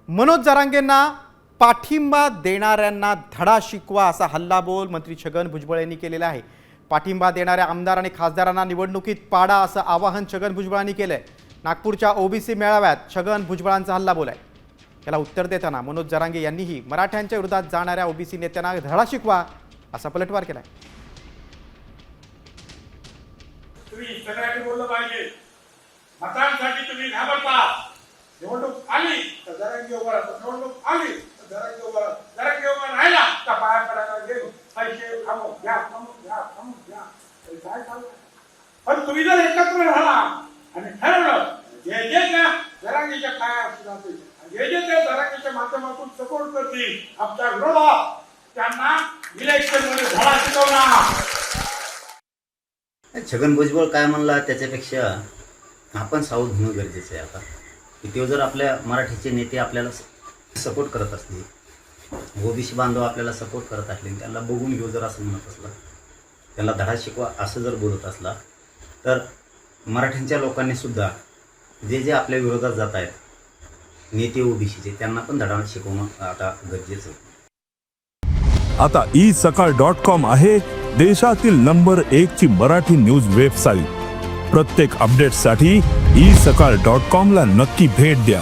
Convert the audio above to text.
मनोज जरांगेंना पाठिंबा देणाऱ्यांना धडा शिकवा असा हल्लाबोल मंत्री छगन भुजबळ यांनी केलेला आहे। पाठिंबा देणाऱ्या आमदार आणि खासदारांना निवडणुकीत पाडा असं आवाहन छगन भुजबळांनी केलंय। नागपूरच्या ओबीसी मेळाव्यात छगन भुजबळांचा हल्लाबोल आहे। याला उत्तर देताना मनोज जरांगे यांनीही मराठ्यांच्या विरोधात जाणाऱ्या ओबीसी नेत्यांना धडा शिकवा असा पलटवार केलाय। तुम्ही सगळ्यांनी बोललं पाहिजे, मतांसाठी तुम्ही घाबरता। निवडणूक आली तर जरांगे उभा राहतो, निवडणूक आली तर जरांगे उभा राहतो, जरांगे उभा राहिला तर पाया पडायला गेलो, पैसे थांबव घ्या, काय चालू। पण तुम्ही जर एकत्र राहिला आणि ठरवलं जे जे त्या जरांगेच्या काय असतील, जे जे त्या जरांगेच्या माध्यमातून सपोर्ट करतील आमच्या विरोधात, त्यांना इलेक्शन मध्ये धडा शिकवणार। छगन भुजबळ काय म्हणला त्याच्यापेक्षा आपण सावध होणं गरजेचं आहे। आता किती जर आपल्या मराठीचे नेते आपल्याला सपोर्ट करत असतील, ओबीसी बांधव आपल्याला सपोर्ट करत असले, त्यांना बघून घेऊ जर असं म्हणत असला, त्यांना धडा शिकवा असं जर बोलत असला, तर मराठ्यांच्या लोकांनी सुद्धा जे जे आपल्या विरोधात जात आहेत नेते ओबीसीचे, त्यांना पण धडा शिकवणं आता गरजेचं आहे। आता isakal.com आहे देशातील नंबर 1 ची मराठी न्यूज वेबसाईट। प्रत्येक अपडेटसाठी isakal.com ला नक्की भेट द्या।